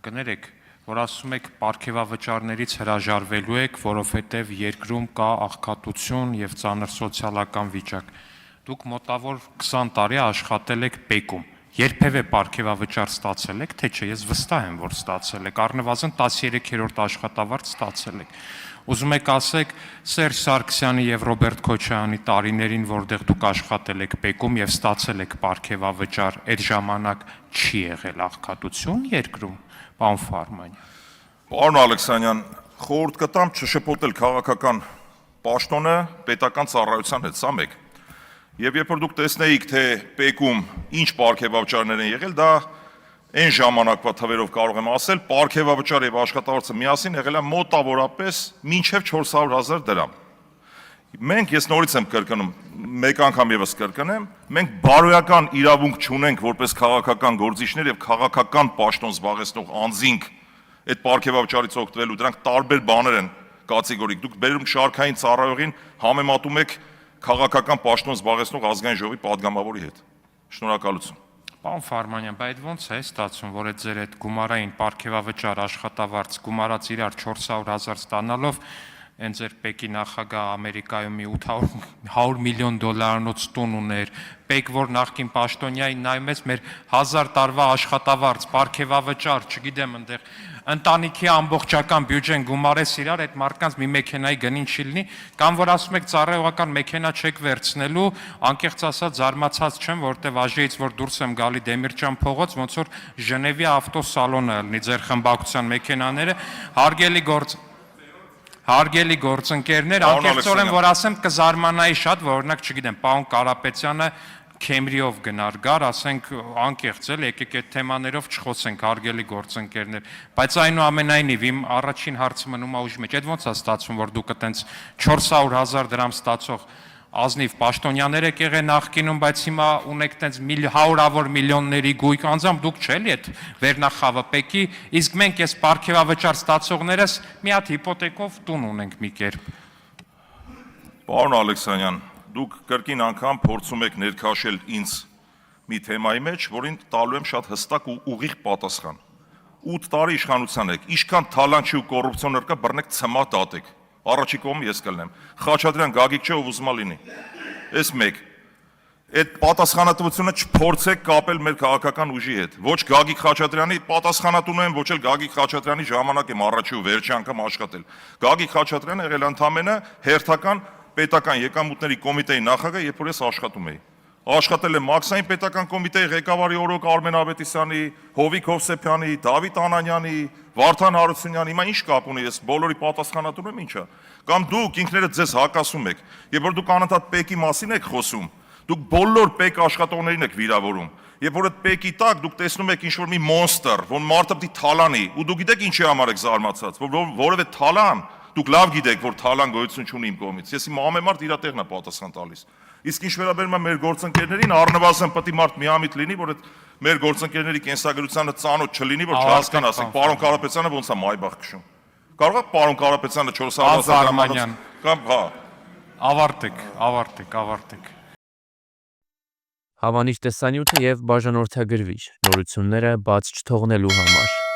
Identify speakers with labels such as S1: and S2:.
S1: Կներեք, որ ասում եք պարգևավճարներից հրաժարվելու եք, որովհետև երկրում կա աղքատություն եւ ծանր սոցիալական վիճակ։ Դուք մոտավոր 20 տարի աշխատել եք ՊԵԿ-ում։ Երբևէ պարգևավճար ստացել եք, թե չէ, ես վստահ եմ, որ ստացել եք, առնվազն 13-րդ աշխատավարձ ստացել եք։ Ուզում եք ասեք Սերժ Սարգսյանի եւ Ռոբերտ Քոչարյանի տարիներին, որտեղ դուք աշխատել եք ՊԵԿ-ում եւ ստացել եք պարգևավճար, այդ ժամանակ չի եղել աղքատություն երկրում, պարոն Ֆարմանյան։
S2: Պարոն Ալեքսանյան, խորհուրդ կտամ չշփոթել քաղաքական պաշտոնը պետական ծառայության հետ, սա մեկ։ Եվ երբ որ դուք տեսնեիք, թե ՊԵԿ-ում ինչ պարգևավճարներ են եղել, դա այն ժամանակվա թվերով կարող եմ ասել, պարգևավճար եւ աշխատավարձը միասին եղել է մոտավորապես մինչեւ 400,000 դրամ։ Մենք, ես նորից եմ կրկնում, մեկ անգամ եւս կրկնեմ, մենք բարոյական իրավունք չունենք որպես քաղաքական գործիչներ եւ քաղաքական պաշտոն զբաղեցնող անձինք այդ պարգևավճարից օգտվելու, դրանք տարբեր բաներ են կատեգորիկ։ Դուք բերում շարքային ծառայողին համեմատում եք քաղաքական պաշտոն զբաղեցնող ազգային ժողովի падգամավորի հետ։ Շնորհակալություն։
S1: Պարոն Ֆարմանյան, բայց այդ ո՞նց է ստացվում, որ այդ ձեր այդ գումարային պարգևավճար աշխատավարձ գումարած իրար 400,000 ստանալով այն ձեր ՊԵԿ-ի նախագահ Ամերիկայում մի 800 միլիոն դոլարանոց տուն ուներ, ՊԵԿ, որ նախկին պաշտոնյային նայում ես մեր 1000 տարվա աշխատավարձ, պարգևավճար, չգիտեմ, այնտեղ ընտանիքի ամբողջական բյուջեն գումարես իրար, այդ մարդկանց մի մեքենայի գնին չի լինի, կամ որ ասում եք ծառայողական մեքենա չեք վերցնելու, անկեղծ ասած զարմացած չեմ, որտեվ ԱԺ-ից որ դուրս եմ գալի Դեմիրճան փողոց, ոնց որ Ժնևի ավտոսալոնը լինի ձեր խմբակցության մեքենաները, հարգելի գործընկերներ, անկեղծորեն որ ասեմ կզարմանայի շատ, որ օրինակ չգիտեմ, պարոն Կարապետյանը Քեմրիով գնար գար, ասենք անկեղծ էլ եկեք այդ թեմաներով չխոսենք, հարգելի գործընկերներ, բայց այնուամենայնիվ իմ առաջին հարցը մնում է ուժի մեջ, այդ ո՞նց է ստացվում, որ դուք այտենց 400,000 դրամ ստացող ազնիվ պաշտոնյաներ եք եղել նախկինում, բայց հիմա ունեք այտենց հարյուրավոր միլիոնների գույք, անձամբ դուք չէ՞ էդ վերնախավը ՊԵԿ-ի, իսկ մենք այս պարգևավճար ստացողներս մի հատ հիպոթեկով տուն ունենք մի կերպ։
S2: Պարոն Ալեքսանյան, դուք կրկին անգամ փորձում եք ներքաշել ինձ մի թեմայի մեջ, որին տալու եմ շատ հստակ ու ուղիղ պատասխան։ 8 տարի իշխանության եք, ինչքան թալանչի ու կոռուպցիոներ կա, բռնեք ցմա դատեք։ Առաջի կողմը ես կլնեմ։ Խաչատրյան Գագիկ չէ, ով ուզում է լինի։ Էս մեկ։ Այդ պատասխանատվությունը չփորձեք կապել մեր քաղաքական ուժի հետ։ Ոչ Գագիկ Խաչատրյանի պատասխանատուն եմ, ոչ էլ Գագիկ Խաչատրյանի ժամանակ եմ առաջի ու վերջի անգամ աշխատել։ Գագիկ Խաչատրյանը եղել ընդամենը հերթական պետական եկամուտների կոմիտեի նախագահ, երբ որ ես աշխատում էի։ Աշխատել եմ Մաքսային պետական կոմիտեի ղեկավարի օրոք Արմեն Ավետիսյանի, Հովիկ Հովսեփյանի, Դավիթ Անանյանի, Վարդան Հարությունյանի, հիմա ինչ կապ ունի, ես բոլորի պատասխանատուն եմ, ինչա։ Կամ դուք ինքներդ ձեզ հակասում եք, երբ որ դուք անընդհատ ՊԵԿ-ի մասին եք խոսում, դուք բոլոր ՊԵԿ աշխատողներին եք վիրավորում։ Երբ որ այդ ՊԵԿ-ի տակ դուք տեսնում եք ինչ-որ մի մոնստր, որ մարդը պիտի թալանի, ու դուք գիտեք ինչի համար եք զարմացած, որ որևէ թալան, դուք լավ գիտեք, որ թալան գոյություն չունի իմ կողմից։ Ես իմ ամեն իր տեղն է պատասխան տալիս։ Իսկ ինչ վերաբերում է մեր գործընկերներին, առնվազն պետք է մարդ միամիտ լինի, որ այդ մեր գործընկերների կենսագրությանը ծանոթ չլինի, որ չհասկանա, ասենք պարոն Կարապետյանը ոնց է մայբախ քշում։ Կարող է պարոն Կարապետյանը 400,000 կամ հա։
S1: Ավարտեք։
S3: Հավանիչ տեսանյութը եւ բաժանորդագրվիչ նորությունները բաց չթողնելու համար